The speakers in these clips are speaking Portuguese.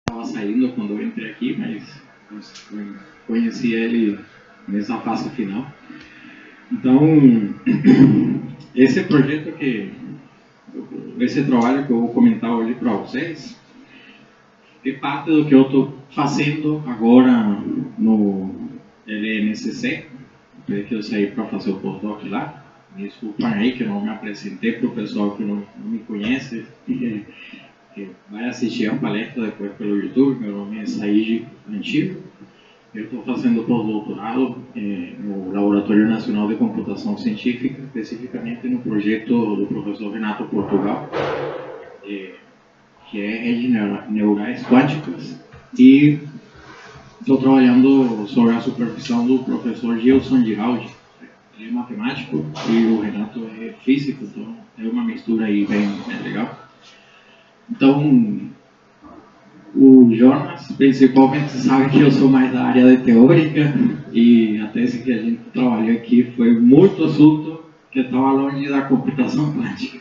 estava saindo quando eu entrei aqui, mas conheci ele nessa fase final. Então, esse projeto esse trabalho que eu vou comentar hoje para vocês, é parte do que eu estou fazendo agora no LNCC, que eu saí para fazer o postdoc lá. Me desculpem aí que eu não me apresentei para o pessoal que não me conhece, que vai assistir a palestra depois pelo YouTube. Meu nome é Said Antigo. Eu estou fazendo pós-doutorado no Laboratório Nacional de Computação Científica, especificamente no projeto do professor Renato Portugal, que é redes neurais quânticas, e estou trabalhando sob a supervisão do professor Gilson Giraldi. Ele é matemático e o Renato é físico, então é uma mistura aí bem legal. Então, o Jonas principalmente sabe que eu sou mais da área de teórica, e a tese que a gente trabalhou aqui foi muito assunto que estava longe da computação quântica.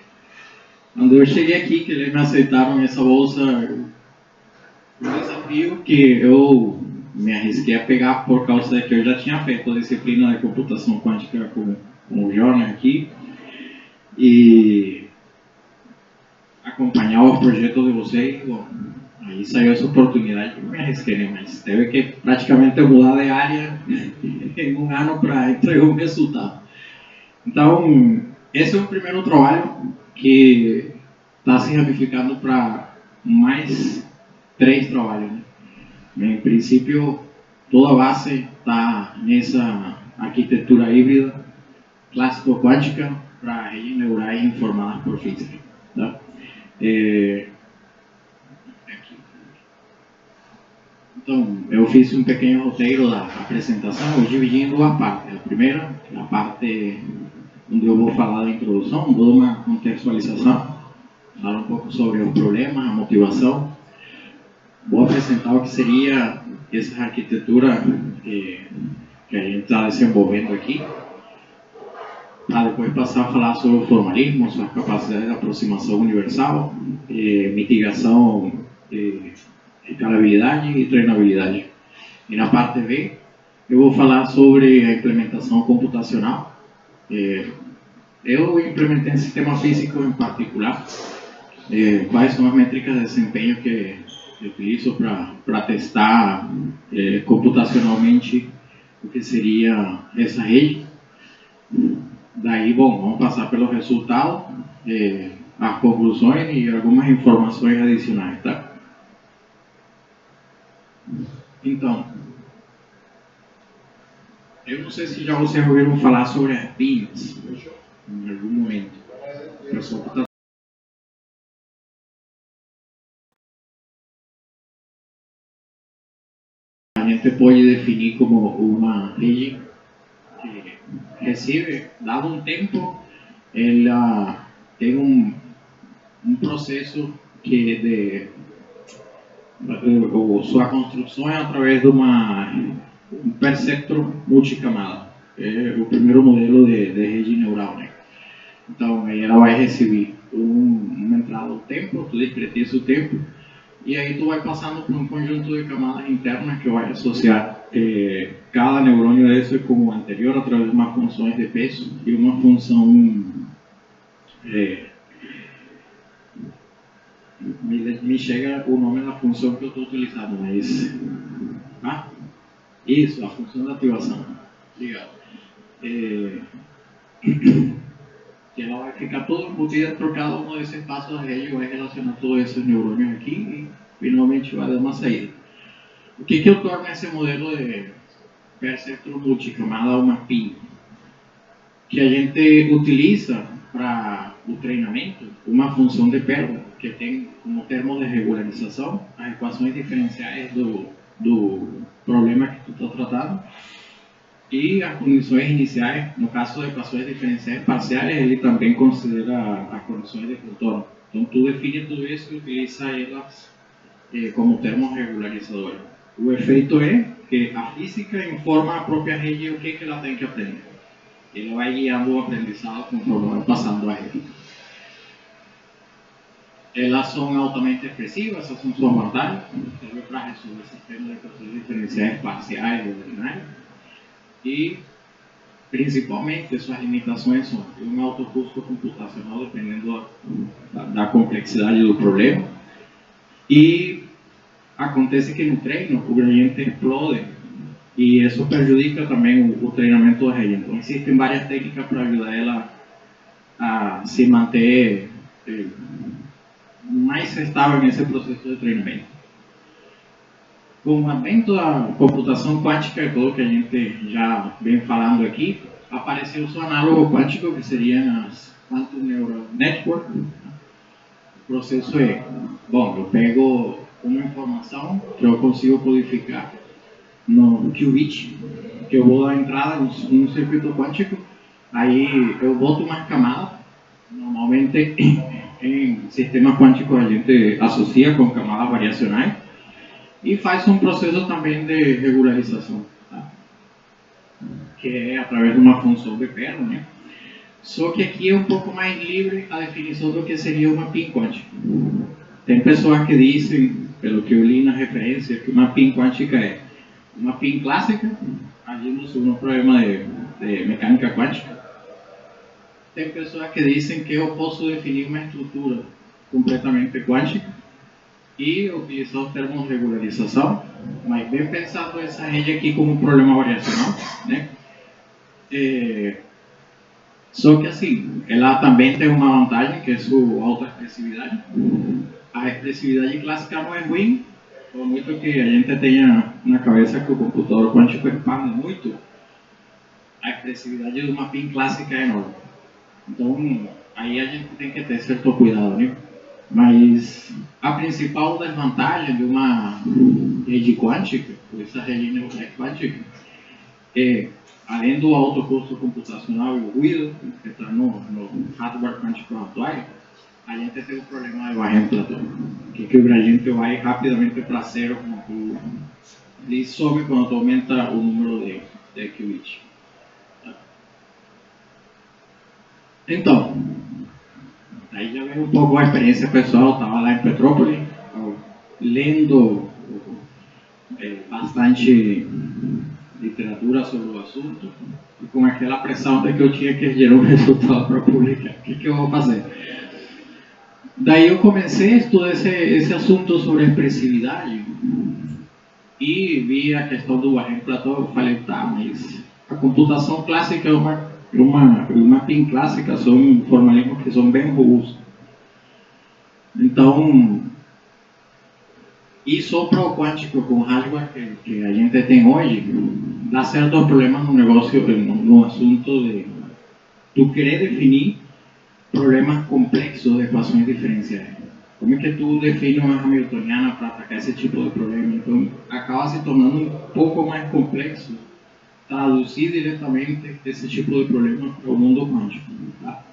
Quando eu cheguei aqui, que eles me aceitaram essa bolsa, um desafio que eu me arrisquei a pegar por causa de que eu já tinha feito a disciplina de computação quântica com o Jonas aqui, e acompanhar o projeto de vocês. Bom, aí saiu essa oportunidade que eu me arrisquei, né? Mas teve que praticamente mudar de área em um ano para entregar o resultado. Então, esse é o primeiro trabalho que está se ramificando para mais 3 trabalhos, né? Em princípio, toda a base está nessa arquitetura híbrida clássico-quântica para redes neurais informadas por física, tá? Então, eu fiz um pequeno roteiro da apresentação, eu dividi em 2 partes. A primeira, a parte onde eu vou falar da introdução, vou dar uma contextualização, falar um pouco sobre o problema, a motivação. Vou apresentar o que seria essa arquitetura que a gente está desenvolvendo aqui, para depois passar a falar sobre o formalismo, suas capacidades de aproximação universal, mitigação, escalabilidade e treinabilidade. E na parte B, eu vou falar sobre a implementação computacional. Eu implementei um sistema físico em particular, quais são as métricas de desempenho que eu utilizo para testar computacionalmente o que seria essa rede. Daí, bom, vamos passar pelo resultado, as conclusões e algumas informações adicionais, tá? Então, eu não sei se já vocês ouviram falar sobre as pins em algum momento. O pessoal que tá... A gente pode definir como uma rede que recebe, dado um tempo, ela tem um processo que sua construção é através de um perceptron multicamada. É o primeiro modelo de rede neural, né? Então, aí ela vai receber uma entrada do tempo, tu discretiza o tempo, e aí tu vai passando por um conjunto de camadas internas que vai associar cada neurônio desse com o anterior através de uma função de peso e uma função me chega o nome da função que eu estou utilizando, mas isso, a função da ativação. Obrigado. Que ela vai ficar toda embutida por cada um desses passos da rede, vai relacionar todos esses neurônios aqui e finalmente vai dar uma saída. O que eu torno esse modelo de perceptron multicamada uma PIN? Que a gente utiliza para o treinamento uma função de perda, que tem como termo de regularização as equações diferenciais do problema que tu está tratando, e as condições iniciais. No caso de equações diferenciais parciais, ele também considera as condições de contorno. Então, tu define tudo isso e utiliza elas como termos regularizadores. O efeito é que a física informa a própria rede o que ela tem que aprender. Ele vai guiando o aprendizado conforme vai passando a rede. Elas são altamente expressivas, essas são suas vantagens. para resolver sistemas de equações diferenciais parciais ou ordinárias. E, principalmente, suas limitações são um alto custo computacional, dependendo da complexidade do problema. E acontece que no treino o gradiente explode e isso prejudica também o treinamento da rede. Então, existem várias técnicas para ajudar ela a se manter mais estável nesse processo de treinamento. Com o advento da computação quântica, é tudo que a gente já vem falando aqui, apareceu o seu análogo quântico, que seriam as Quantum Neural Network. O processo é, bom, eu pego uma informação que eu consigo codificar no qubit, que eu vou dar entrada num circuito quântico, aí eu boto uma camada, normalmente em sistema quântico a gente associa com camadas variacionais, e faz um processo também de regularização, tá? Que é através de uma função de Perron, né? Só que aqui é um pouco mais livre a definição do que seria uma PIN quântica. Tem pessoas que dizem, pelo que eu li na referência, que uma PIN quântica é uma PIN clássica, agindo sobre um problema de mecânica quântica. Tem pessoas que dizem que eu posso definir uma estrutura completamente quântica e utilizar o termo regularização, mas bem pensado essa rede aqui como um problema variacional, né? Só que assim, ela também tem uma vantagem, que é sua alta expressividade. A expressividade clássica não é ruim, por muito que a gente tenha na cabeça que o computador quântico expande muito, a expressividade de uma PIN clássica é enorme. Então, aí a gente tem que ter certo cuidado, né? Mas a principal desvantagem de uma rede quântica, ou essa rede neural quântica, é, além do alto custo computacional e o ruído que está no hardware quântico atual, a gente tem um problema de barreira platô, que o gradiente vai rapidamente para zero, ele sobe quando aumenta o número de qubits. Então, aí já veio um pouco a experiência pessoal, estava lá em Petrópolis, lendo bastante literatura sobre o assunto, e com aquela pressão de que eu tinha que gerar um resultado para publicar. O que eu vou fazer? Daí eu comecei a estudar esse assunto sobre expressividade e vi a questão do barreiro platô. Eu falei, tá, mas a computação clássica é uma PIN clássica, são formalismos que são bem robustos. Então, e só para o quântico com hardware que a gente tem hoje, dá certos problemas no negócio, no assunto de tu querer definir problemas complexos de equações diferenciais. Como é que tu define uma hamiltoniana para atacar esse tipo de problema? Então, acaba se tornando um pouco mais complexo traduzir diretamente esse tipo de problema para o mundo quântico. Tá?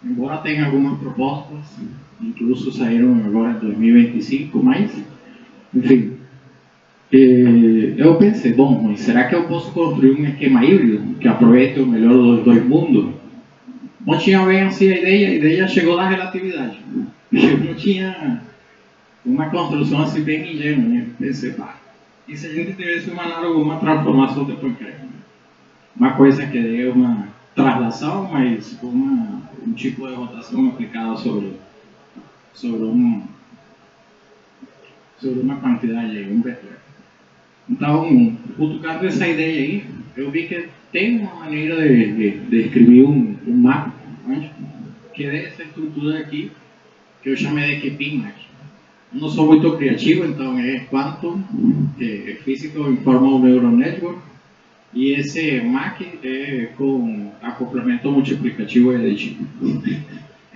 Embora tenha algumas propostas, incluso saíram agora em 2025, mas, enfim, eu pensei, bom, mas será que eu posso construir um esquema híbrido que aproveite o melhor dos dois mundos? Não tinha bem assim a ideia chegou da relatividade. Eu não tinha uma construção assim bem ingênua, né? Pensei, pá, e se a gente tivesse uma transformação de Poincare? Uma coisa que dê uma translação, mas com um tipo de rotação aplicada sobre uma quantidade aí, um vetor. Então, cutucando essa ideia aí, eu vi que tem uma maneira de escrever um mapa quântico que é essa estrutura aqui, que eu chamei de QPIN. Não sou muito criativo, então é Quantum, é Physical Informal Neural Network, e esse MAC é com acoplamento multiplicativo e aditivo.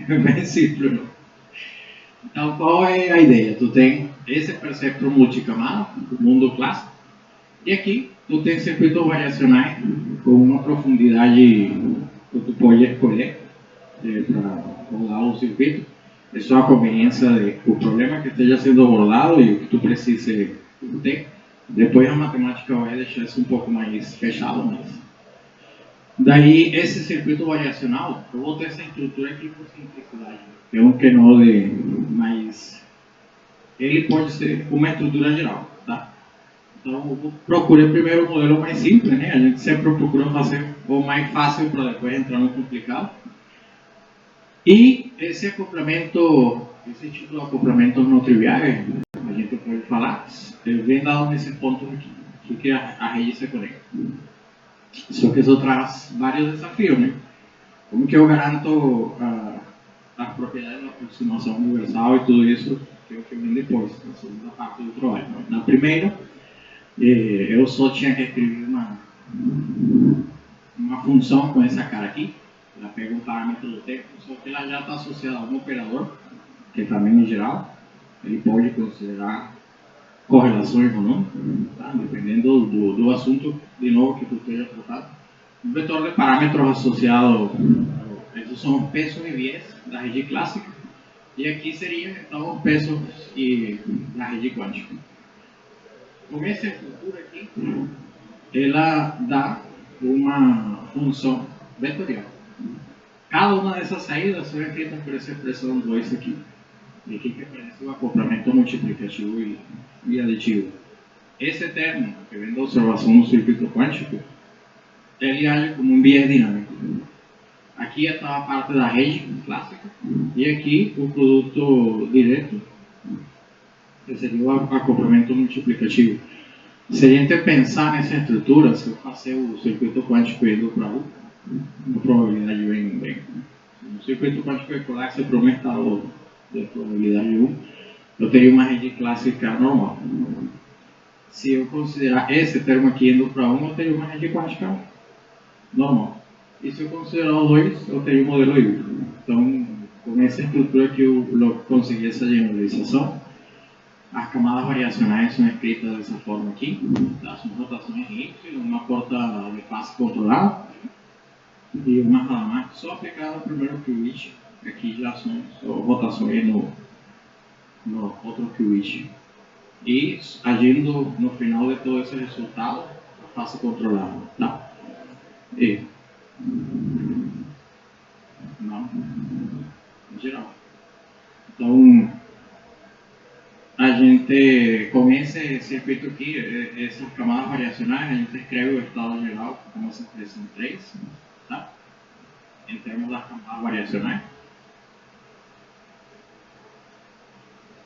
É bem simples, não? Então, qual é a ideia? Tu tem esse perceptron multicamada, o mundo clássico, e aqui tu tem circuitos variacionais com uma profundidade que tu pode escolher para rodar o circuito. É só a conveniência do problema que esteja sendo abordado e o que tu precise ter. Depois a matemática vai deixar isso um pouco mais fechado, mas... Daí, esse circuito variacional, eu vou ter essa estrutura aqui por simplicidade. É um Kennedy mais ele pode ser uma estrutura geral, tá? Então, eu procurei primeiro o modelo mais simples, né? A gente sempre procura fazer o mais fácil para depois entrar no complicado. E esse acoplamento, esse tipo de acoplamento não trivial, a gente pode falar, vem dado nesse ponto aqui, que a rede se conecta. Só que isso traz vários desafios, né? Como que eu garanto a propriedade da aproximação universal e tudo isso, que é o que vem depois, na segunda parte do trabalho. Na primeira, eu só tinha que escrever uma função com essa cara aqui. Ela pega um parâmetro do tempo, só que ela já está associada a um operador, que também em geral, ele pode considerar correlações ou não, tá? Dependendo do assunto, de novo, que tu esteja tratado. Um vetor de parâmetros associado, esses são os pesos e viés da rede clássica, e aqui seria então os pesos da rede quântica. Com essa estrutura aqui, ela dá uma função vetorial. Cada uma dessas saídas será feita por essa expressão 2 aqui. E aqui que aparece o acoplamento multiplicativo e aditivo. Esse termo, que vem da observação do circuito quântico, ele age como um viés dinâmico. Aqui está a parte da rede clássica, e aqui o produto direto, que seria o acoplamento multiplicativo. Se a gente pensar nessa estrutura, se eu fazer o circuito quântico indo para U, a probabilidade vem. No circuito quântico equivalente, se para aumentar a probabilidade de 1, eu teria uma rede clássica normal. Se eu considerar esse termo aqui indo para 1, eu teria uma rede quântica normal. E se eu considerar o 2, eu teria um modelo híbrido. Então, com essa estrutura que eu consegui essa generalização, as camadas variacionais são escritas dessa forma aqui, tá? São rotações em Y, uma porta de fase controlada e uma Hadamard só aplicada ao primeiro qubit. Aqui já são rotações no outro qubit. E agindo no final de todo esse resultado, a fase controlada, tá? E não, em geral. Então, a gente, com esse circuito aqui, essas camadas variacionais, a gente escreve o estado geral como essa expressão 3, tá? Em termos das camadas variacionais.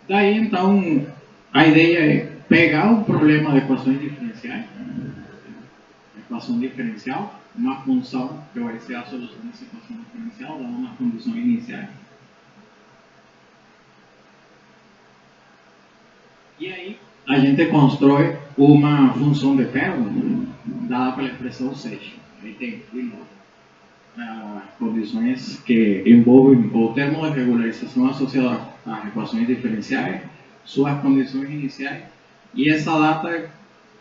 Daí, então, a ideia é pegar o problema de equações diferenciais, equação diferencial, uma função que vai ser a solução dessa equação diferencial, dando uma condição inicial. E aí, a gente constrói uma função de perda dada pela expressão 7. Aí tem, de novo, condições que envolvem o termo de regularização associado às equações diferenciais, suas condições iniciais, e essa data,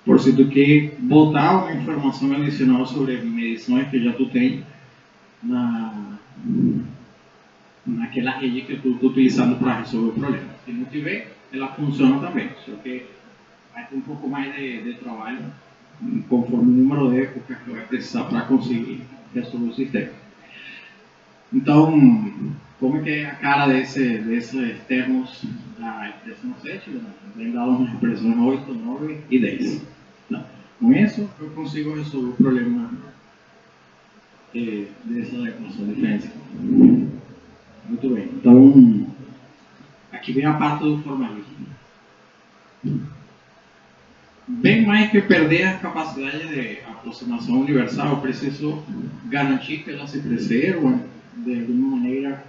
por se tu quer botar uma informação adicional sobre medições que já tu tem naquela rede que tu está utilizando para resolver o problema. Se não tiver, ela funciona também, só que vai ter um pouco mais de trabalho conforme o número de épocas que vai precisar para conseguir resolver o sistema. Então, como é que é a cara desses termos da expressão 7? Vem dado nas expressões 8, 9 e 10. Tá? Com isso, eu consigo resolver o problema dessa equação diferencial. Muito bem. Então, aqui vem a parte do formalismo. Bem mais que perder a capacidade de aproximação universal, eu preciso garantir que ela se preserva de alguma maneira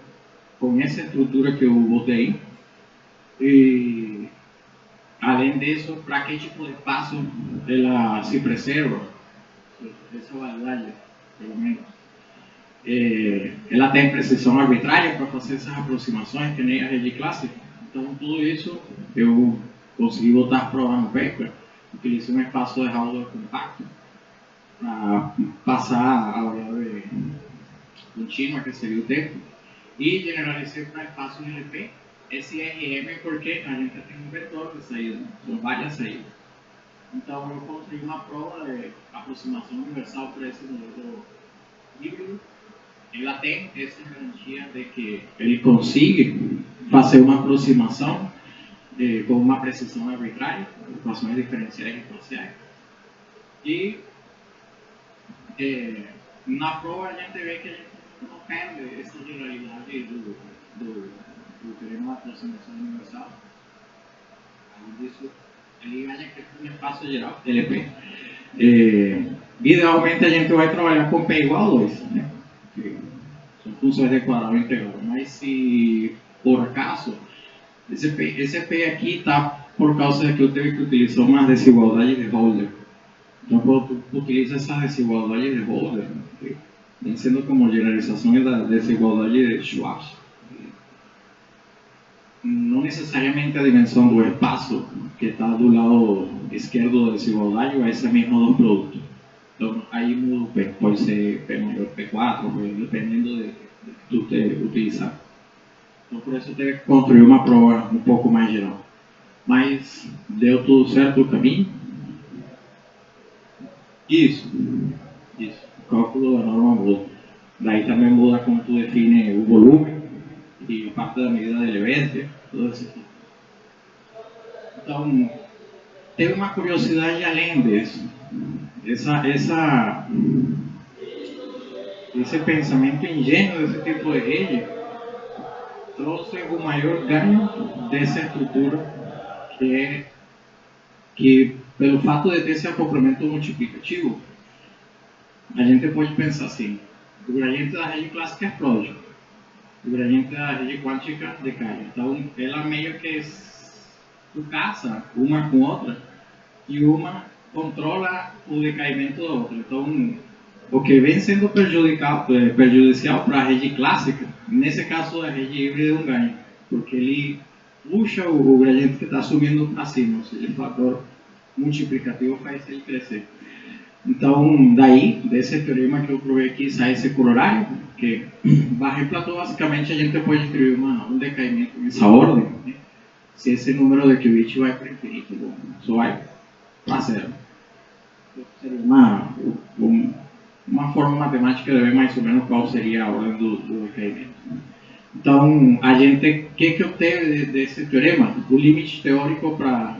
com essa estrutura que eu botei. E, além disso, para que tipo de passo ela se preserva, essa validade, pelo menos. Ela tem precisão arbitrária para fazer essas aproximações, que nem a rede clássica. Então, tudo isso eu consegui botar a prova no paper. Utilizei um espaço de Haldor compacto para passar a variável contínua, que seria o tempo, e generalizei para espaço de LP. Esse RM porque a gente tem um vetor de saída, são várias saídas. Então, eu construí uma prova de aproximação universal para esse modelo híbrido. Ela tem essa garantia de que ele consiga fazer uma aproximação com uma precisão arbitrária, equações diferenciais e parciais. E na prova a gente vê que a gente não perde essa generalidade do teorema da aproximação universal. Aí a gente tem um espaço geral, LP. Idealmente a gente vai trabalhar com P igual a 2, né? Que são funções de quadrado integral. Mas se por acaso esse P aqui está por causa de que eu tenho que utilizar uma desigualdade de Holder. Então, quando tu utiliza essa desigualdade de Holder, vem sendo como generalizações da desigualdade de Schwarz. Não necessariamente a dimensão do espaço que está do lado esquerdo da desigualdade vai ser a mesma do produto. Então, aí muda o P. Pode ser P maior P4, dependendo do que tu utilizar. Então, por isso eu tenho que construir uma prova um pouco mais geral. Mas deu tudo certo o caminho? Isso. O cálculo da norma muda. Daí também muda como tu define o volume e parte da medida de leveza, tudo isso. Então, tem uma curiosidade além disso. Esse pensamento ingênuo desse tipo de rede trouxe o maior ganho dessa estrutura, que pelo fato de ter esse acoplamento multiplicativo, a gente pode pensar assim: o gradiente da rede clássica explode, o gradiente da rede quântica decai. Então, ela meio que casa uma com outra e uma controla o decaimento da outra. Então, o que vem sendo prejudicial para a rede clássica, nesse caso a rede híbrida é um ganho, porque ele puxa o gradiente que está subindo para cima, ou seja, o fator multiplicativo faz ele crescer. Então, daí, desse teorema que eu provei aqui, sai esse corolário, que barra e platô, basicamente a gente pode escrever um decaimento nessa ordem, né? Se esse número de qubits vai para infinito, bom, só vai para zero. Seria uma forma matemática de ver mais ou menos qual seria a ordem do decaimento. Então, a gente, o que eu tenho desse teorema? O limite teórico para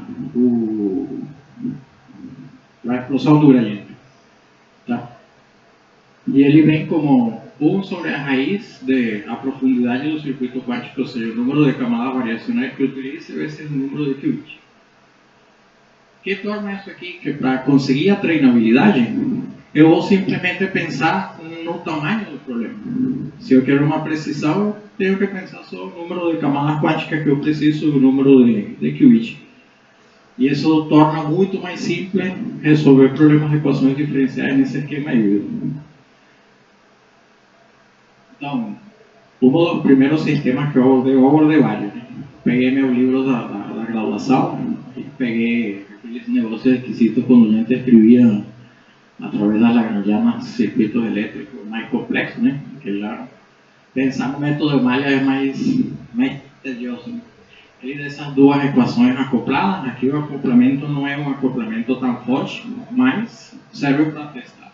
a explosão do gradiente. Tá? E ele vem como 1 sobre a raiz da profundidade do circuito quântico, ou seja, o número de camadas variacionais que eu utilizo vezes o número de qubits. O que torna isso aqui? Que para conseguir a treinabilidade, eu vou simplesmente pensar no tamanho do problema. Se eu quero uma precisão, eu tenho que pensar só o número de camadas quânticas que eu preciso e o número de qubits. E isso torna muito mais simples resolver problemas de equações diferenciais nesse esquema híbrido. Então, um dos primeiros sistemas que eu abordei vários. Peguei meu livro da graduação e peguei aqueles negócios esquisitos quando a gente escrevia através das lagrangianas circuitos elétricos mais complexos, né? Que já pensar no método de malha é mais tedioso, né? E dessas duas equações acopladas, aqui o acoplamento não é um acoplamento tão forte, mas serve para testar.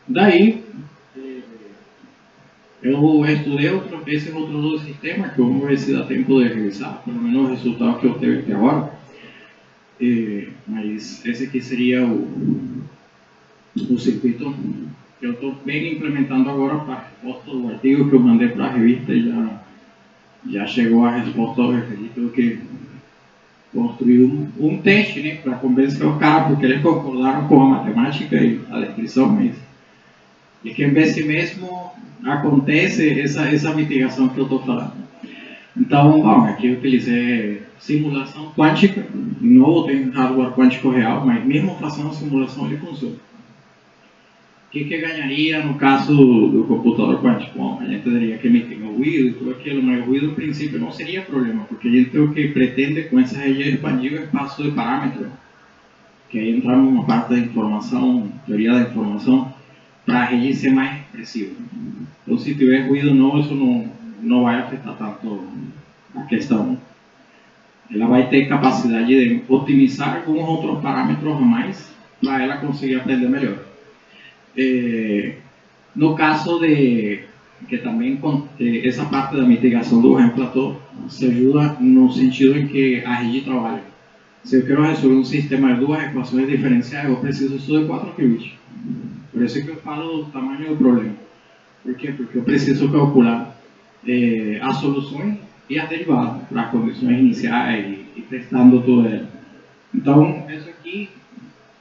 Daí, eu estudei esses outros dois sistemas, que eu vou ver se dá tempo de revisar, pelo menos o resultado que eu tenho até agora. Mas esse aqui seria o circuito que eu estou bem implementando agora para a resposta do artigo que eu mandei para a revista e já chegou a resposta ao referido que construiu um teste, né, para convencer o cara, porque eles concordaram com a matemática e a descrição, mas é que em vez de mesmo acontece essa mitigação que eu estou falando. Então, bom, aqui eu utilizei simulação quântica, não tem hardware quântico real, mas mesmo fazendo simulação ele funciona. O que ganharia no caso do computador quântico? Bom, a gente teria que mitigar o ruído e tudo aquilo, mas o ruído, no princípio, não seria problema, porque a gente o que pretende com essa rede expandir o espaço de parâmetros, que aí entra numa parte da informação, teoria da informação, para a rede ser mais expressiva. Então, se tiver ruído não, isso não vai afetar tanto a questão. Ela vai ter capacidade de otimizar alguns outros parâmetros a mais para ela conseguir aprender melhor. No caso de que também essa parte da mitigação do Platô se ajuda no sentido em que a rede trabalha. Se eu quero resolver um sistema de duas equações diferenciais, eu preciso só de 4 qubits. Por isso que eu falo do tamanho do problema. Por quê? Porque eu preciso calcular as soluções e as derivadas para as condições iniciais e testando tudo ela. Então, isso aqui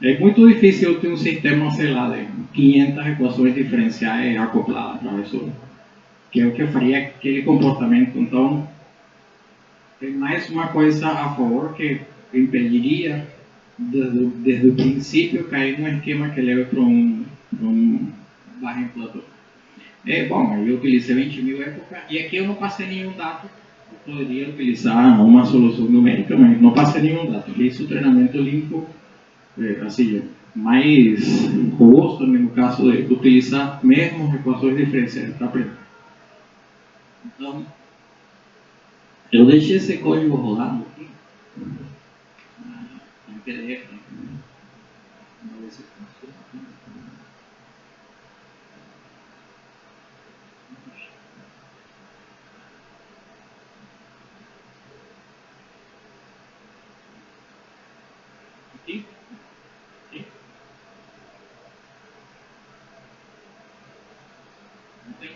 é muito difícil eu ter um sistema, sei lá, de 500 equações diferenciais acopladas para resolver. Que é o que faria aquele comportamento. Então, tem mais uma coisa a favor que impediria, desde o princípio, cair num esquema que leve para um barra Platô. Bom, eu utilizei 20.000 época e aqui eu não passei nenhum dado. Eu poderia utilizar uma solução numérica, mas não passei nenhum dado. Fiz o treinamento limpo, assim, mais robusto, no caso de utilizar mesmo equações diferenciais para aprender. Então, eu deixei esse código rolando aqui em PDF. Vamos ver se funciona. Aqui? Aqui? Não tem.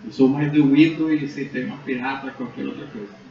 Eu sou mais do Windows e sistema pirata, qualquer outra coisa.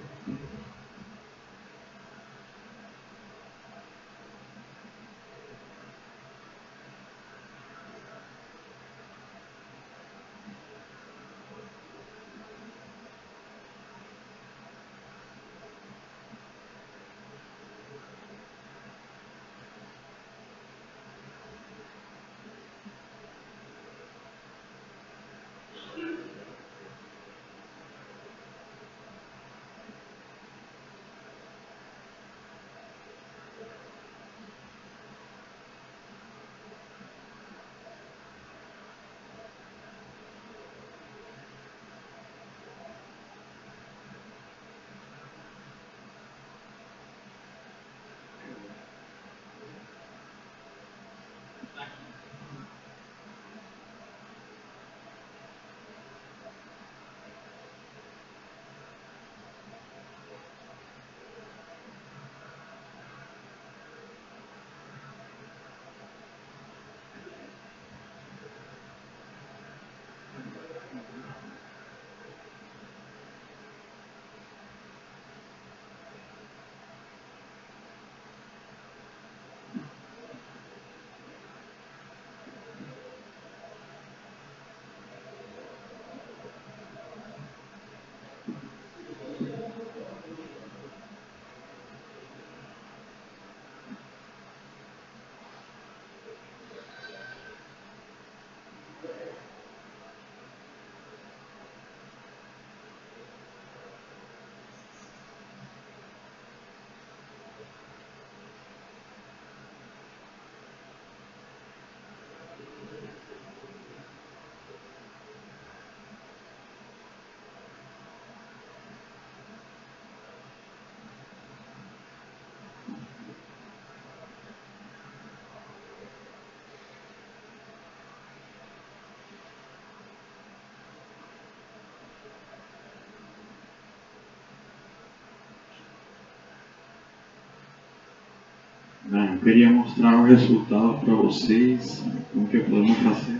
Eu queria mostrar o resultado para vocês, o que podemos fazer.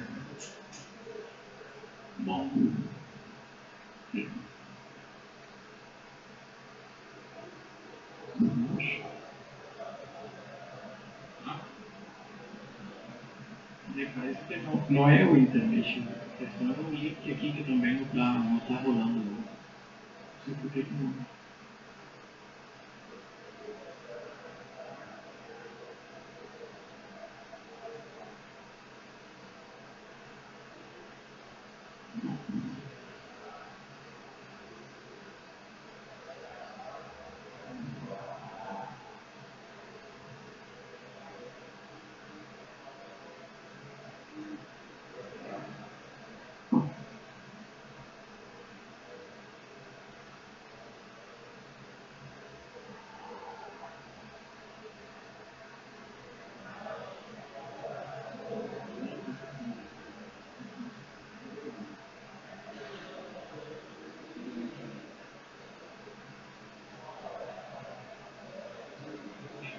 Bom, parece que não é o internet, a questão é o link aqui que também não tá rolando. Não sei por que não.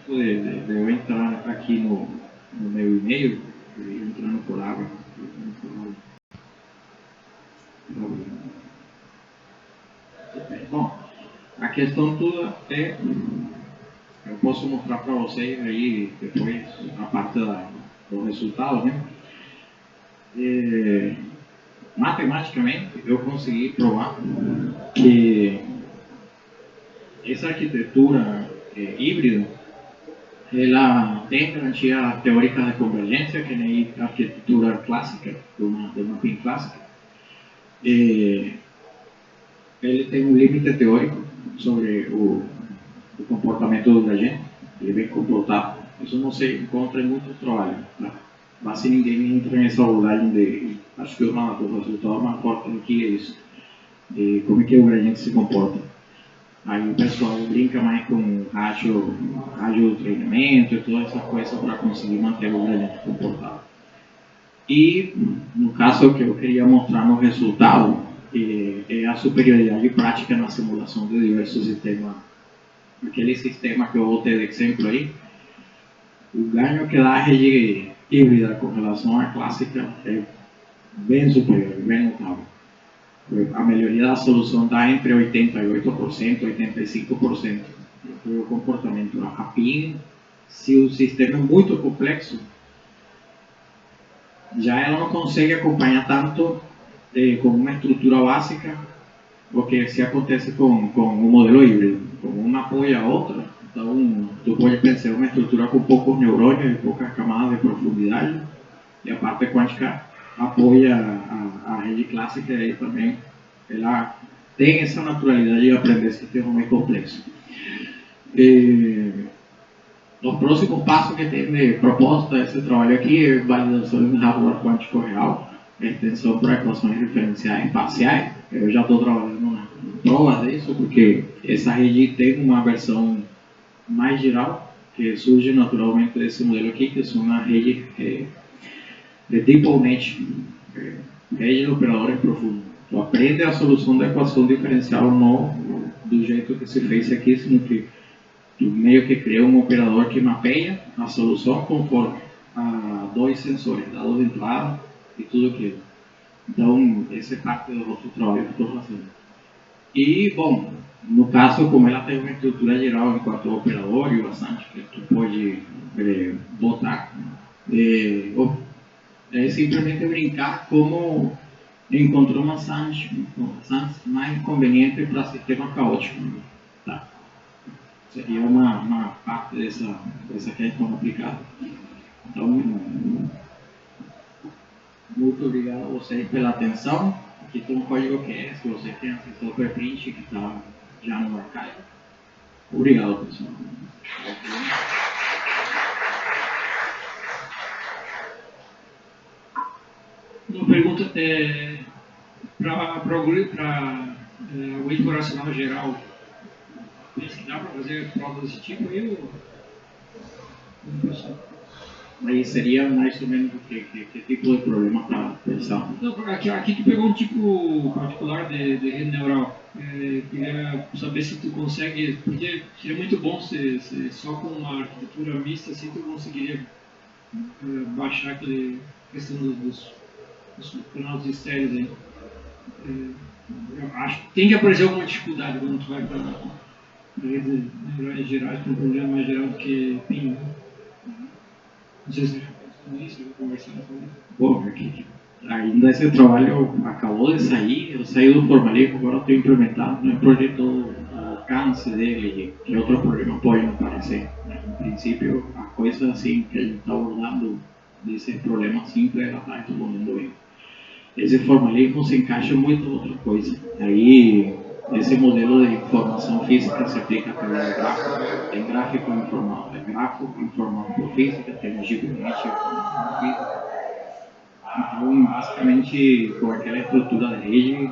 de eu entrar aqui no meu e-mail, entrando por água. Bom, a questão toda é, eu posso mostrar para vocês aí depois a parte do resultado, né? Matematicamente, eu consegui provar que essa arquitetura híbrida, ela tem garantia teórica de convergência, que nem a arquitetura clássica, de uma PIN clássica. Ele tem um limite teórico sobre o comportamento do gradiente, ele é bem comportado. Isso não se encontra em muitos trabalhos. Tá? Quase ninguém entra nessa abordagem de, acho que o resultado mais forte do que é isso, de como é que o gradiente se comporta. Aí o pessoal brinca mais com rádio do treinamento e toda essa coisa para conseguir manter o gradiente comportado. E, no caso, o que eu queria mostrar no resultado é a superioridade prática na simulação de diversos sistemas. Aquele sistema que eu vou ter de exemplo aí, o ganho que dá a rede híbrida com relação à clássica é bem superior, bem notável. A melhoria da solução está entre 88% e 85% do comportamento. A PIN, se o sistema é muito complexo, já ela não consegue acompanhar tanto com uma estrutura básica, porque se acontece com o modelo híbrido, com uma apoia a outra, então tu pode pensar uma estrutura com poucos neurônios e poucas camadas de profundidade, e a parte quântica apoia a rede clássica e também ela tem essa naturalidade de aprender sistemas mais complexos. O próximo passo que tem de proposta desse trabalho aqui é validação de hardware quântico real, extensão para equações diferenciais parciais. Eu já estou trabalhando na prova disso, porque essa rede tem uma versão mais geral, que surge naturalmente desse modelo aqui, que são uma rede de DeepNet, rede de operadores profundos. Tu aprende a solução da equação diferencial não do jeito que se fez aqui, sino que tu meio que cria um operador que mapeia a solução conforme a dois sensores, dados de entrada e tudo aquilo. Então, esse é parte do outro trabalho que estou fazendo. E, bom, no caso, como ela tem uma estrutura geral enquanto operador e bastante que tu pode botar, é simplesmente brincar como encontrou uma sans mais conveniente para sistema caótico. Tá? Seria uma parte dessa questão aplicada. Então, muito obrigado a vocês pela atenção. Aqui tem um código QR, se você tem acesso ao print que está já no archive. Obrigado, pessoal. Uma pergunta para o educacional geral. Pensa que dá para fazer provas desse tipo aí ou pessoal? Aí seria mais ou menos que tipo de problema está pensando? Não, aqui tu pegou um tipo particular de rede neural. Queria saber se tu consegue, porque seria muito bom se só com uma arquitetura mista assim tu conseguiria baixar aquele questão dos canais estéreos aí. Eu acho que tem que aparecer alguma dificuldade quando tu vai para redes neurais gerais, para um problema mais geral do que PIN. Né? Não sei se você já pensou nisso, eu conversando sobre isso. Bom, aqui, ainda esse trabalho acabou de sair, eu saí do formalismo, agora estou implementando no projeto o alcance dele, que outro problema pode aparecer. No princípio, a coisa assim que a gente está abordando desse problema simples, ela está respondendo bem. Esse formalismo se encaixa muito em outra coisa. Aí, esse modelo de informação física se aplica através de gráfico. Tem gráfico informado por física, tem GPNet informado por física. Então, basicamente, com aquela estrutura da rede,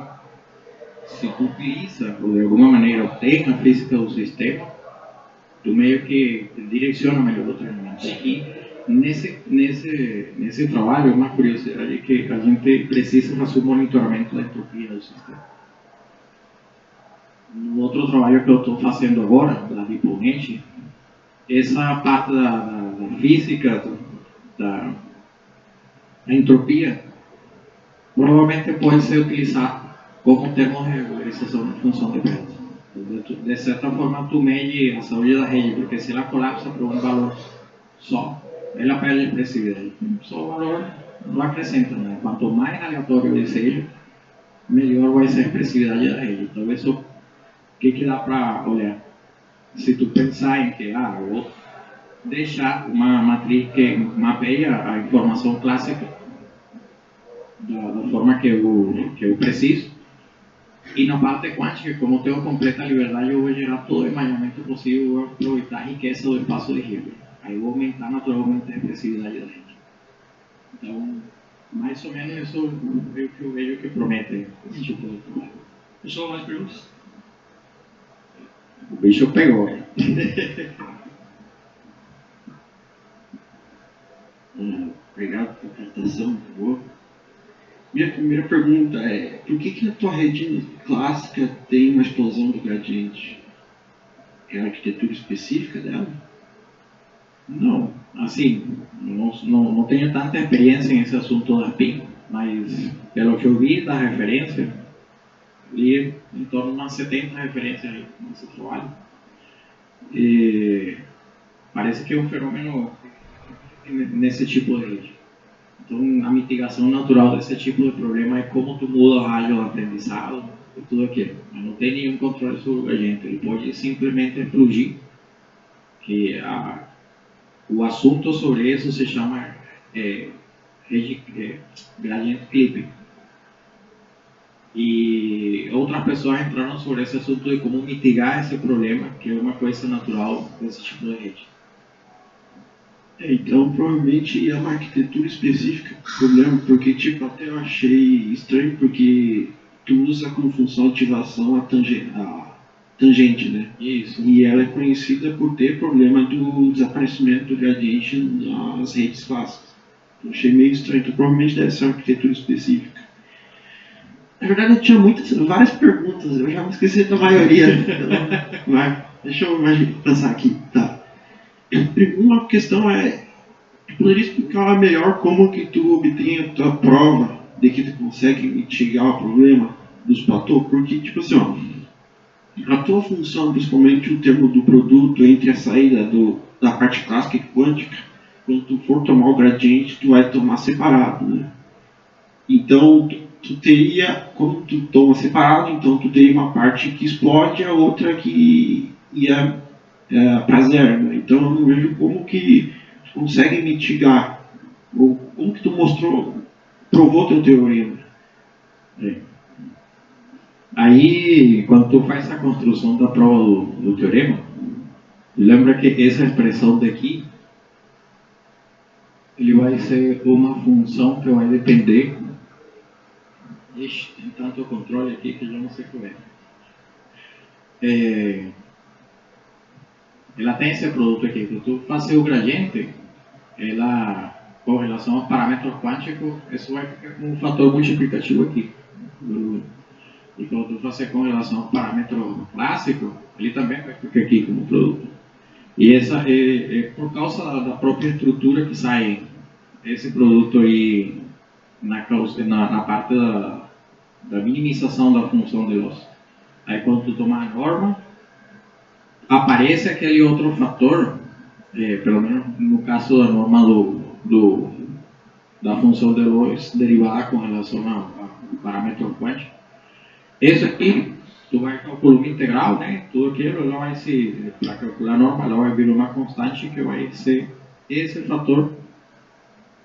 se tu utiliza, ou de alguma maneira obtém a física do sistema, tu meio que direciona melhor o treinamento. E nesse trabalho, uma curiosidade é que a gente precisa fazer um monitoramento da entropia do sistema. No outro trabalho que eu estou fazendo agora, da DeepNet, essa parte da física, da entropia, provavelmente pode ser utilizado como termo de regularização de função de peso. De certa forma, tu mede a saúde da rede, porque se ela colapsa para um valor só, ela perde expressividade. Só o valor não acrescenta, né? Quanto mais aleatório ele seja, melhor vai ser a expressividade da rede. Então, isso, o que dá para olhar? Se tu pensar em que, eu vou deixar uma matriz que mapeia a informação clássica da forma que eu preciso, e na parte quântica, como eu tenho completa liberdade, eu vou gerar todo o imaginamento possível, vou aproveitar a riqueza do espaço de Hilbert. Aí eu vou aumentar naturalmente a expressividade da rede. Então, mais ou menos isso é o que eu vejo que promete esse tipo de trabalho. Pessoal, mais perguntas? O bicho pegou. Obrigado pela apresentação, por favor. Minha primeira pergunta é: por que a tua rede clássica tem uma explosão do gradiente? É a arquitetura específica dela? Não, assim, não tenho tanta experiência nesse assunto da PIN, mas pelo que eu vi da referência, li em torno de umas 70 referências aí nesse trabalho. E parece que é um fenômeno nesse tipo de rede. Então, a mitigação natural desse tipo de problema é como tu muda a rádio do aprendizado e tudo aquilo. Mas não tem nenhum controle sobre o gradiente. Ele pode simplesmente explodir. Que o assunto sobre isso se chama gradiente clipping. E outras pessoas entraram sobre esse assunto de como mitigar esse problema, que é uma coisa natural desse tipo de rede. Então, provavelmente é uma arquitetura específica do problema, porque, até eu achei estranho, porque tu usa como função de ativação a tangente, né? Isso. E ela é conhecida por ter problema do desaparecimento do gradiente nas redes clássicas. Eu achei meio estranho, então provavelmente deve ser uma arquitetura específica. Na verdade, eu tinha várias perguntas, eu já me esqueci da maioria. Mas deixa eu pensar aqui. Tá. Uma questão é: tu poderia explicar melhor como que tu obtém a tua prova de que tu consegue mitigar o problema dos platôs? Porque, a tua função, principalmente o termo do produto entre a saída da parte clássica e quântica, quando tu for tomar o gradiente, tu vai tomar separado, né? Então, tu teria, como tu toma separado, então tu teria uma parte que explode e a outra que ia para zero, né? Então eu não vejo como que tu consegue mitigar, ou como que tu provou teu teorema. Aí, quando tu faz a construção da prova do teorema, lembra que essa expressão daqui, ele vai ser uma função que vai depender. Ixi, tem tanto controle aqui que eu já não sei qual é. Ela tem esse produto aqui. Se tu fazer o gradiente, ela, com relação ao parâmetro quântico, isso vai ficar com um fator multiplicativo aqui. E quando tu fazer com relação ao parâmetro clássico, ele também vai ficar aqui como produto. E essa é por causa da própria estrutura que sai esse produto aí na parte da minimização da função de loss. Aí quando tu tomar a norma, aparece aquele outro fator, pelo menos no caso da norma da função de loss derivada com relação ao parâmetro quântico. Esse aqui, tu vai calcular uma integral, né? Tudo aquilo, ela vai se, para calcular a norma, ela vai vir uma constante que vai ser esse fator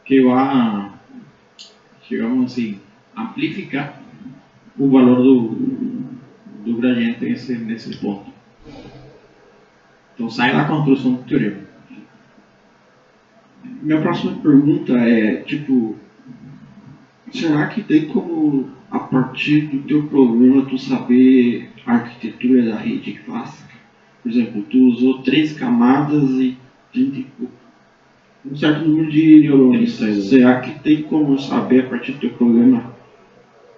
que vai, digamos assim, amplificar o valor do gradiente nesse ponto. Então sai da construção do teorema. Minha próxima pergunta é, será que tem como, a partir do teu problema, tu saber a arquitetura da rede clássica? Por exemplo, tu usou 3 camadas e 30 um certo número de neurônios. Será que tem como saber, a partir do teu problema,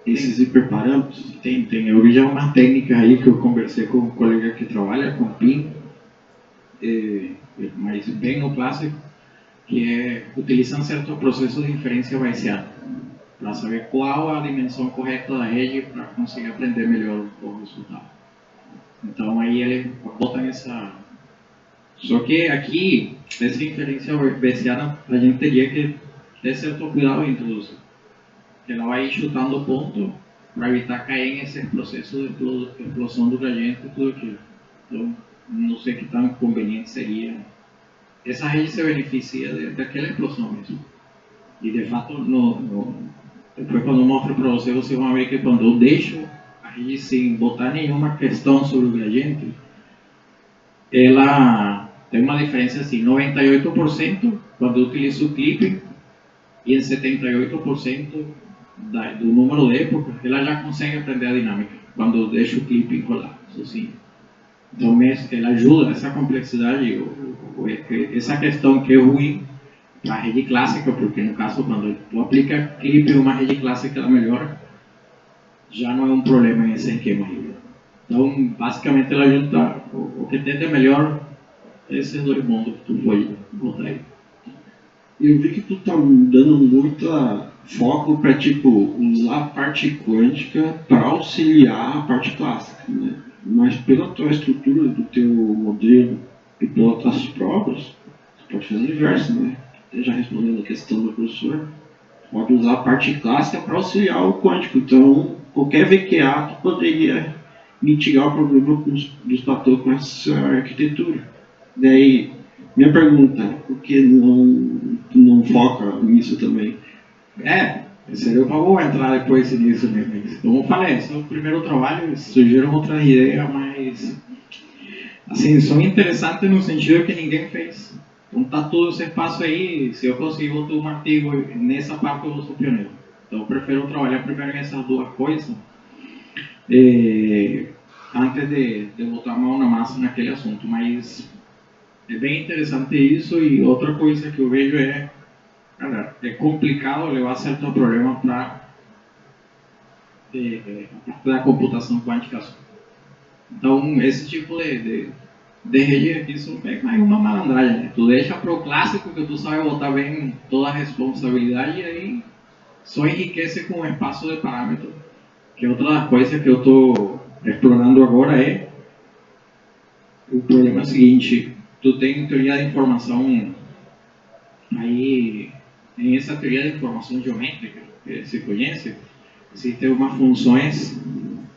esses hiperparâmetros? Tem. Eu vi já uma técnica aí que eu conversei com um colega que trabalha com PIN. mas bem no clássico, que é utilizando certos processos de inferência bayesiana para saber qual a dimensão correta da rede para conseguir aprender melhor o resultado. Então aí ele bota nessa... Só que aqui, essa inferência bayesiana, a gente teria que ter certo cuidado em introduzir. Ela vai chutando o ponto para evitar cair nesse processo de explosão do gradiente e tudo aquilo. Então, não sei que tão conveniente seria. Essa rede se beneficia daquela explosão mesmo. E de fato, depois quando eu mostro para você, vocês vão ver que quando eu deixo a rede sem botar nenhuma questão sobre o gradiente, ela tem uma diferença assim, 98% quando eu utilizo o clipping e em 78% do número de época, ela já consegue aprender a dinâmica quando eu deixo o clipping rolar, sozinho. Então, ela ajuda essa complexidade, essa questão que é ruim para a rede clássica, porque no caso, quando tu aplica clipe em uma rede clássica, ela melhora, já não é um problema esse esquema aí. Então, basicamente, ela ajuda o que tem de melhor esse dois mundos que tu pode botar aí. Eu vi que tu tá dando muito foco para tipo usar a parte quântica para auxiliar a parte clássica, né? Mas pela tua estrutura do teu modelo e pelas tuas provas, você pode fazer o inverso, né? Já respondendo a questão do professor, pode usar a parte clássica para auxiliar o quântico. Então, qualquer VQA tu poderia mitigar o problema dos fatores com essa arquitetura. Daí, minha pergunta, por que não foca nisso também? Seria uma boa entrar depois nisso mesmo. Como eu falei, esse é o primeiro trabalho, surgiram outras ideias, mas assim, são interessantes no sentido que ninguém fez. Então tá todo esse espaço aí, se eu conseguir outro um artigo nessa parte eu sou pioneiro. Então eu prefiro trabalhar primeiro nessas duas coisas, antes de botar a mão na massa naquele assunto, mas é bem interessante isso. E outra coisa que eu vejo é complicado levar certos problemas para a computação quântica. Então, esse tipo de rede aqui é mais uma malandragem, né? Tu deixa para o clássico que tu sabe botar bem toda a responsabilidade e aí só enriquece com o espaço de parâmetro. Que outra das coisas que eu estou explorando agora é o problema seguinte: tu tem teoria de informação aí. Em essa teoria de informação geométrica que se conhece, existem umas funções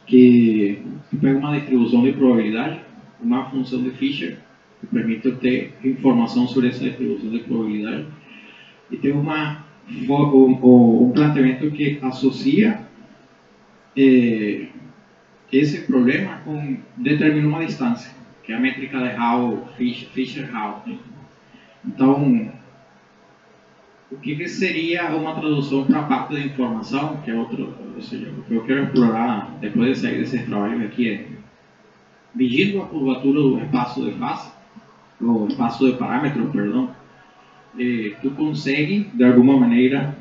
que pegam uma distribuição de probabilidade, uma função de Fisher, que permite ter informação sobre essa distribuição de probabilidade, e tem um planteamento que associa esse problema com determina uma distância, que é a métrica de Hall, Fisher-Hall. Então, o que seria uma tradução para a parte da informação, que é outro, ou seja, o que eu quero explorar depois de sair desse trabalho aqui é, medindo a curvatura do espaço de fase, o espaço de parâmetro, perdão, tu consegue, de alguma maneira,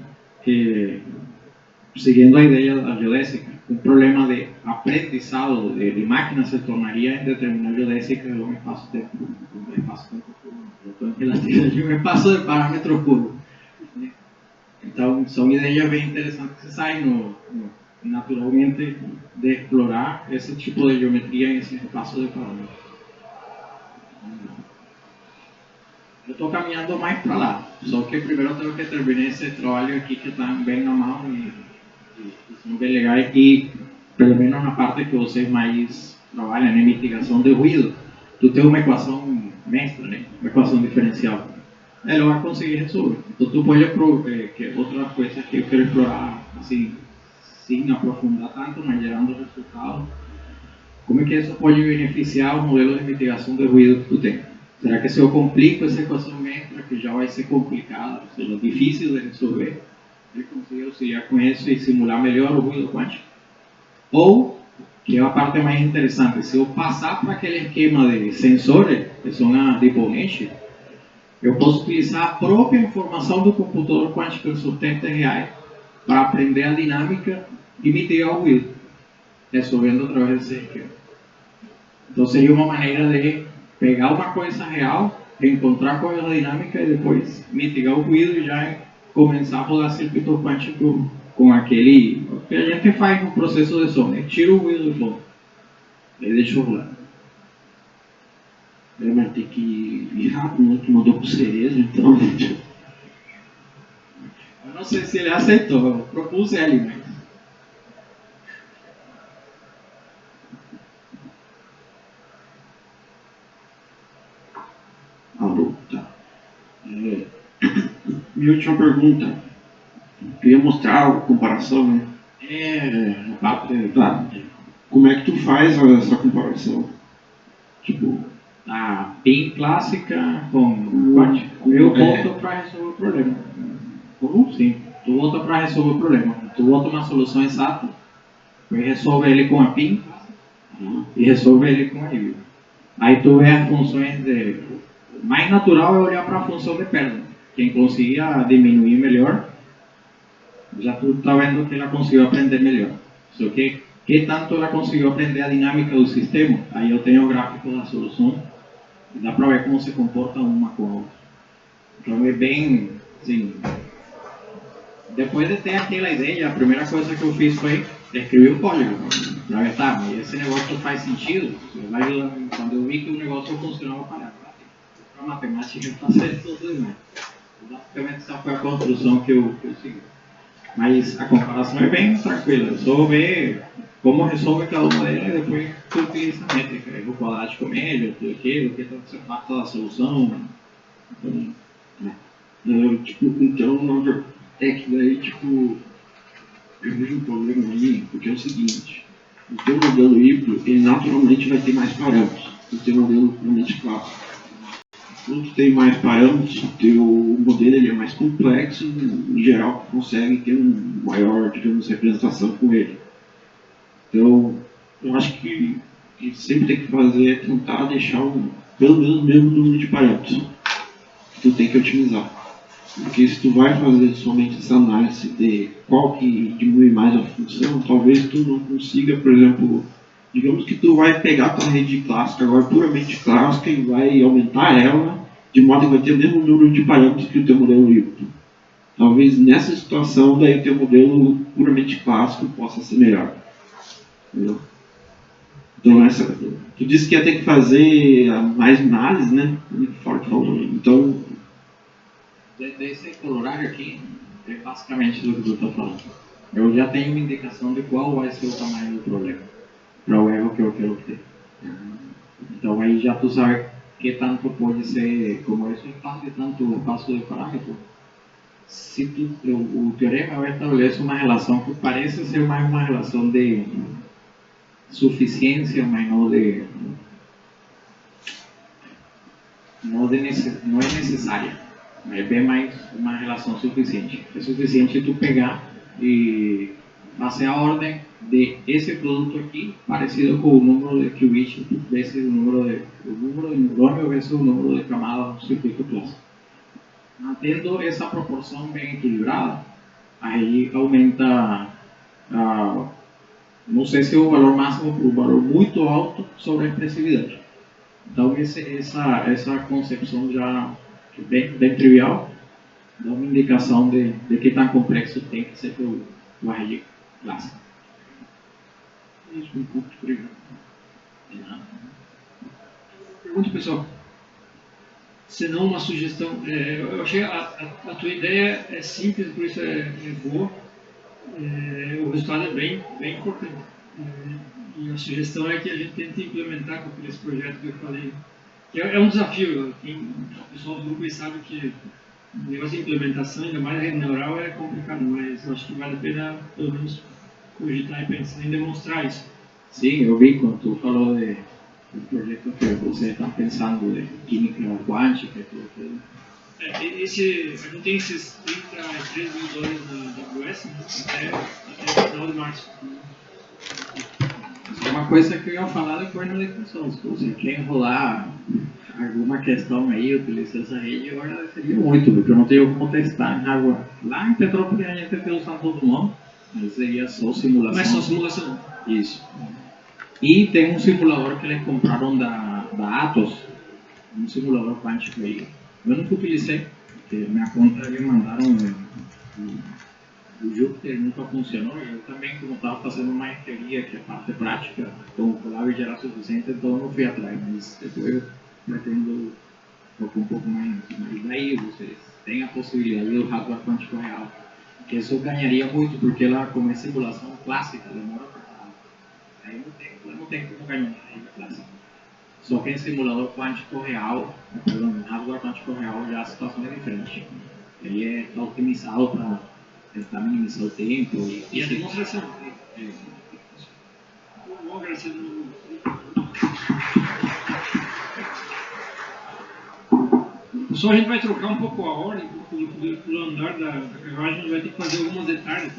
seguindo a ideia da geodésica, um problema de aprendizado de máquina se tornaria em determinar geodésica um espaço-tempo, um espaço de parâmetro curvo. Então, são ideias bem interessantes que saem naturalmente de explorar esse tipo de geometria em esse espaço de parâmetros. Eu estou caminhando mais para lá, só que primeiro eu tenho que terminar esse trabalho aqui que está bem na mão e são bem legais, e pelo menos na parte que vocês mais trabalham, em mitigação de ruído, tu tem uma equação mestra, né? Uma equação diferencial. Ela vai conseguir resolver. Então tu pode que outra coisa que eu quero explorar, assim, sem aprofundar tanto, mas gerando resultados, como é que isso pode beneficiar o modelo de mitigação de ruído que tu tem? Será que se eu complico essa equação mestra, que já vai ser complicada, ou seja, difícil de resolver, eu consigo auxiliar com isso e simular melhor o ruído quântico? Ou, que é a parte mais interessante, se eu passar para aquele esquema de sensores, que são as deponentes, eu posso utilizar a própria informação do computador quântico em seus tempos reais para aprender a dinâmica e mitigar o ruído, resolvendo através desse esquema. Então seria uma maneira de pegar uma coisa real, encontrar com ela dinâmica e depois mitigar o ruído e já começar a rodar circuito quântico com aquele o que a gente faz no processo de som, né? Tira o ruído do som e deixa rolar. Vai ter que ir rápido, né? Que mandou pro Cerezo, então. Eu não sei se ele aceitou, eu propus ele, mas. Alô, tá. Minha última pergunta. Eu queria mostrar a comparação, né? Tá. Como é que tu faz essa comparação? Tipo, A PIN clássica com quântico, eu volto para resolver o problema. como? Sim, tu volta para resolver o problema. Tu volta uma solução exata, tu resolve ele com a PIN e resolve ele com a híbrido. Aí tu vê as funções de. O mais natural é olhar para a função de perda. Quem conseguia diminuir melhor, já tu está vendo que ela conseguiu aprender melhor. Só que tanto ela conseguiu aprender a dinâmica do sistema, aí eu tenho o gráfico da solução e dá para ver como se comporta uma com a outra. Então é bem, assim, depois de ter aquela ideia, a primeira coisa que eu fiz foi escrever o código. Para ver, tá, mas esse negócio faz sentido. Quando eu vi que o negócio funcionava, eu falei, para a matemática fazer tudo demais. Basicamente essa foi a construção que eu segui. Mas a comparação é bem tranquila, é só ver como resolve cada uma delas e depois tu utiliza a métrica, o quadrático médio, tudo aquilo, o que você parte da solução. Então, é que daí, tipo, eu vejo um problema aí, porque é o seguinte, o teu modelo híbrido, ele naturalmente vai ter mais parâmetros do teu modelo puramente clássico. Quando tu tem mais parâmetros, o teu modelo ele é mais complexo, em geral consegue ter uma maior, digamos, representação com ele. Então, eu acho que sempre tem que fazer é tentar deixar pelo menos o mesmo número de parâmetros que tu tem que otimizar. Porque se tu vai fazer somente essa análise de qual que diminui mais a função, talvez tu não consiga, por exemplo, digamos que tu vai pegar a tua rede clássica, agora puramente clássica, e vai aumentar ela, de modo que vai ter o mesmo número de parâmetros que o teu modelo híbrido. Talvez nessa situação, daí o teu modelo puramente clássico possa ser melhor. Entendeu? Então, tu disse que ia ter que fazer mais análise, né? Então, Desse horário aqui, é basicamente do que tu está falando. Eu já tenho uma indicação de qual vai ser o tamanho do problema, para o erro que eu quero ter. Então aí já tu sabe que tanto pode ser, como isso faz tanto passo de parâmetro. Se o teorema vai estabelecer uma relação que parece ser mais uma relação de suficiência, mas não é necessária. É bem mais uma relação suficiente. É suficiente tu pegar e fazer a ordem de esse produto aqui parecido com o número de qubits desse o número de neurônio versus o número de camadas no circuito clássico. Mantendo essa proporção bem equilibrada, aí aumenta não sei se o valor máximo por um valor muito alto sobre a expressividade. Então essa concepção já bem trivial, dá uma indicação de que tão complexo tem que ser o rede clássica. isso, um pouco de obrigado. Pergunta, pessoal. Se não uma sugestão, eu achei a tua ideia é simples, por isso é boa. O resultado é bem importante. E a sugestão é que a gente tente implementar com aqueles projetos que eu falei. É um desafio. O pessoal do grupo sabe que o negócio de implementação, ainda mais a rede neural, é complicado, mas eu acho que vale a pena, pelo menos, cogitar e pensar em demonstrar isso. Sim, eu vi quando tu falou do projeto que você está pensando de química quântica e tudo. A gente tem esses 33 mil dólares na AWS, né, até o final de março. É uma coisa que eu ia falar depois na discussão. Se você quer enrolar alguma questão aí, utilizar essa rede, eu agradeceria muito, porque eu não tenho como testar em hardware. Lá em Petrópolis a gente tem o Santo Dumont, mas seria só simulação. Mas só simulação. Isso. E tem um simulador que eles compraram da Atos, um simulador quântico aí. Eu nunca utilizei, porque minha conta me mandaram o Júpiter, nunca funcionou. Eu também, como estava fazendo uma teoria, que é parte prática, com o Colab gerar suficiente, então eu não fui atrás, mas depois eu pretendo um pouco mais. Mas daí vocês têm a possibilidade do hardware quântico real, que isso ganharia muito, porque lá, como é simulação clássica, demora para caralho. Aí não tem como ganhar aí na clássica. Só que em simulador quântico real, perdão, hardware quântico real, já a situação é diferente. Ele é otimizado para tentar minimizar o tempo. E a demonstração. Vou agradecer. Só a gente vai trocar um pouco a ordem, pelo andar da carruagem, a gente vai ter que fazer algumas detalhes.